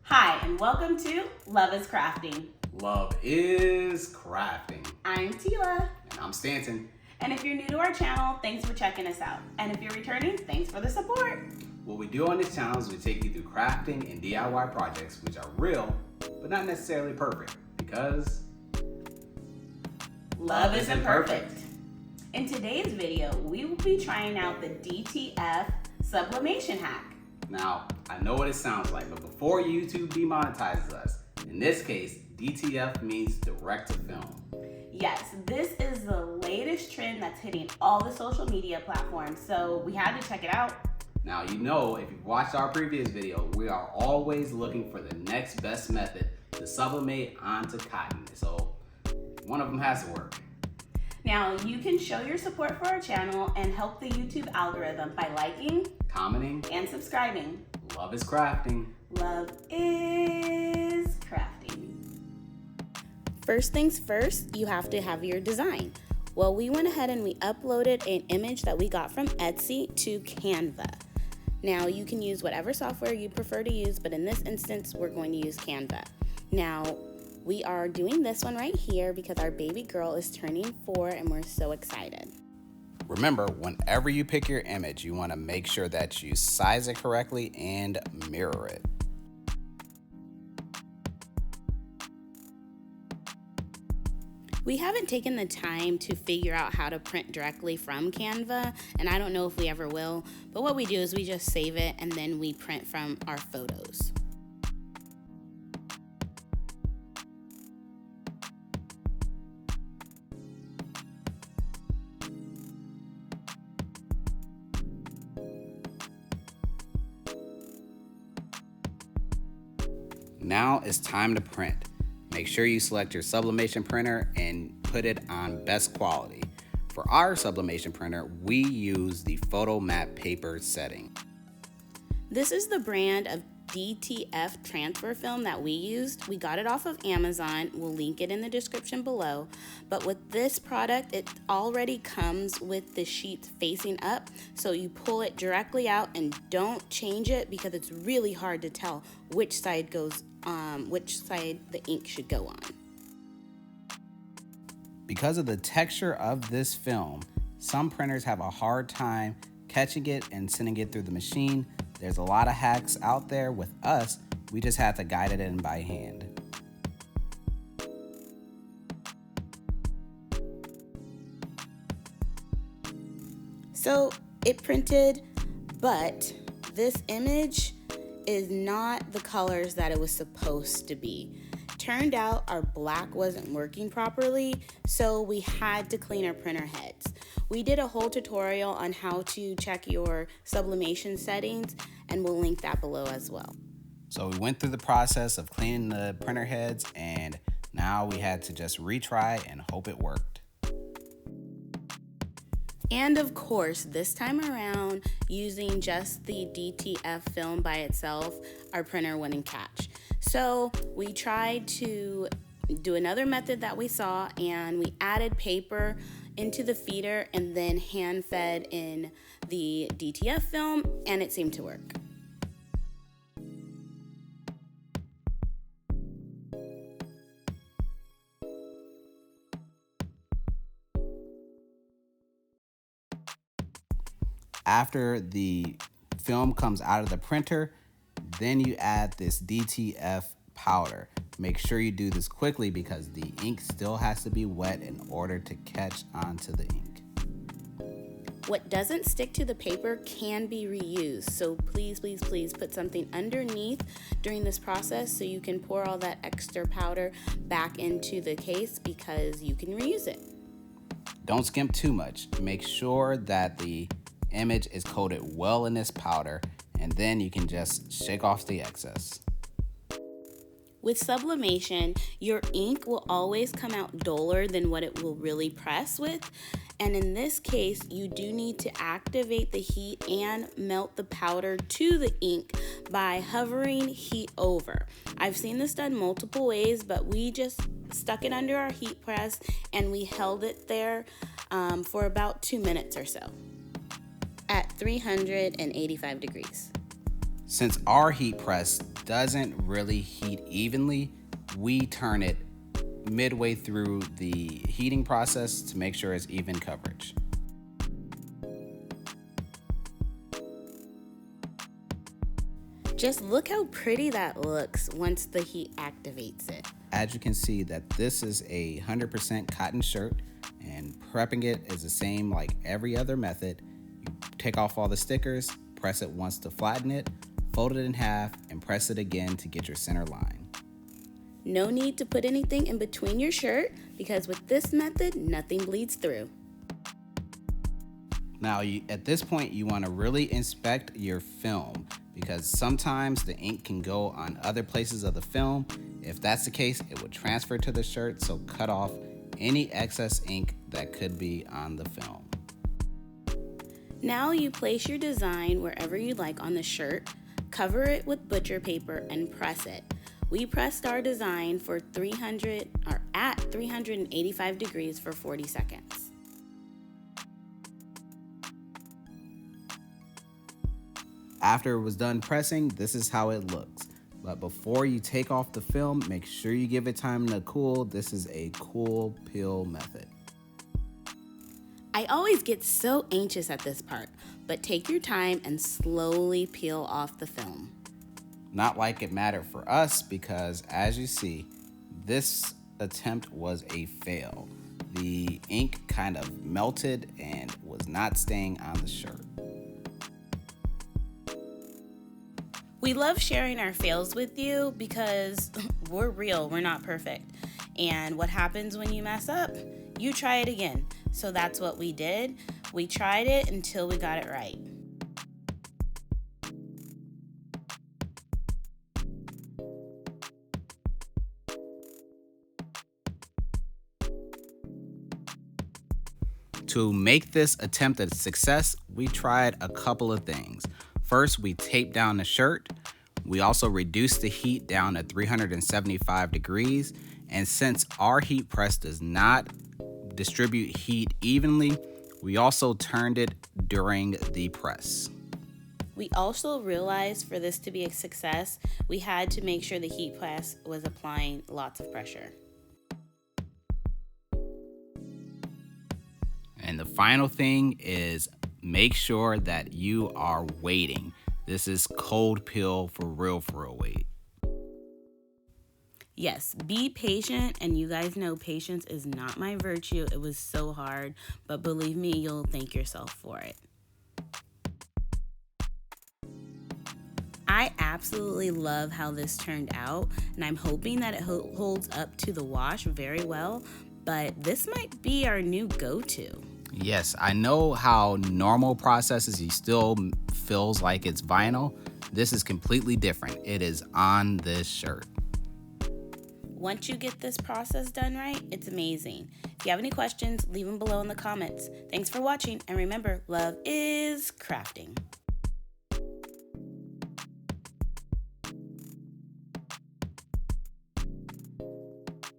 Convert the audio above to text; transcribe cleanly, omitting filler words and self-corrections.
Hi, and welcome to Love is Crafting. Love is crafting. I'm Tila. And I'm Stanton. And if you're new to our channel, thanks for checking us out. And if you're returning, thanks for the support. What we do on this channel is we take you through crafting and DIY projects which are real, but not necessarily perfect, because love isn't perfect. In today's video, we will be trying out the DTF Sublimation hack. Now, I know what it sounds like, but before YouTube demonetizes us, in this case, DTF means direct to film. Yes, this is the latest trend that's hitting all the social media platforms, so we had to check it out. Now, you know, if you've watched our previous video, we are always looking for the next best method to sublimate onto cotton, so one of them has to work. Now, you can show your support for our channel and help the YouTube algorithm by liking, commenting, and subscribing. Love is crafting. Love is crafting. First things first, you have to have your design. Well, we went ahead and we uploaded an image that we got from Etsy to Canva. Now, you can use whatever software you prefer to use, but in this instance, we're going to use Canva. Now, we are doing this one right here because our baby girl is turning 4 and we're so excited. Remember, whenever you pick your image, you want to make sure that you size it correctly and mirror it. We haven't taken the time to figure out how to print directly from Canva, and I don't know if we ever will, but what we do is we just save it and then we print from our photos. Now it's time to print. Make sure you select your sublimation printer and put it on best quality. For our sublimation printer, we use the photo matte paper setting. This is the brand of DTF Transfer Film that we used. We got it off of Amazon. We'll link it in the description below. But with this product, it already comes with the sheets facing up. So you pull it directly out and don't change it because it's really hard to tell which side the ink should go on. Because of the texture of this film, some printers have a hard time catching it and sending it through the machine. There's a lot of hacks out there. With us, we just have to guide it in by hand. So it printed, but this image is not the colors that it was supposed to be. Turned out our black wasn't working properly, so we had to clean our printer heads. We did a whole tutorial on how to check your sublimation settings, and we'll link that below as well. So we went through the process of cleaning the printer heads, and now we had to just retry and hope it worked. And of course, this time around, using just the DTF film by itself, our printer wouldn't catch. So we tried to do another method that we saw, and we added paper into the feeder and then hand fed in the DTF film, and it seemed to work. After the film comes out of the printer, then you add this DTF powder. Make sure you do this quickly because the ink still has to be wet in order to catch onto the ink. What doesn't stick to the paper can be reused, so please put something underneath during this process so you can pour all that extra powder back into the case because you can reuse it. Don't skimp too much. Make sure that the image is coated well in this powder, and then you can just shake off the excess. With sublimation, your ink will always come out duller than what it will really press with. And in this case, you do need to activate the heat and melt the powder to the ink by hovering heat over. I've seen this done multiple ways, but we just stuck it under our heat press and we held it there for about 2 minutes or so at 385 degrees. Since our heat press doesn't really heat evenly, we turn it midway through the heating process to make sure it's even coverage. Just look how pretty that looks once the heat activates it. As you can see that this is a 100% cotton shirt, and prepping it is the same like every other method. You take off all the stickers, press it once to flatten it, fold it in half, and press it again to get your center line. No need to put anything in between your shirt because with this method, nothing bleeds through. Now, at this point, you want to really inspect your film because sometimes the ink can go on other places of the film. If that's the case, it would transfer to the shirt, so cut off any excess ink that could be on the film. Now you place your design wherever you like on the shirt, cover it with butcher paper, and press it. We pressed our design for at 385 degrees for 40 seconds. After it was done pressing, this is how it looks. But before you take off the film, make sure you give it time to cool. This is a cool peel method. I always get so anxious at this part, but take your time and slowly peel off the film. Not like it mattered for us because as you see, this attempt was a fail. The ink kind of melted and was not staying on the shirt. We love sharing our fails with you because we're real, we're not perfect. And what happens when you mess up? You try it again. So that's what we did. We tried it until we got it right. To make this attempt a success, we tried a couple of things. First, we taped down the shirt. We also reduced the heat down to 375 degrees. And since our heat press does not distribute heat evenly, we also turned it during the press. We also realized for this to be a success, we had to make sure the heat press was applying lots of pressure. And the final thing is make sure that you are waiting. This is cold peel for real wait. Yes, be patient, and you guys know patience is not my virtue. It was so hard, but believe me, you'll thank yourself for it. I absolutely love how this turned out, and I'm hoping that it holds up to the wash very well, but this might be our new go-to. Yes, I know how normal processes you still feels like it's vinyl. This is completely different. It is on this shirt. Once you get this process done right, it's amazing. If you have any questions, leave them below in the comments. Thanks for watching, and remember, love is crafting.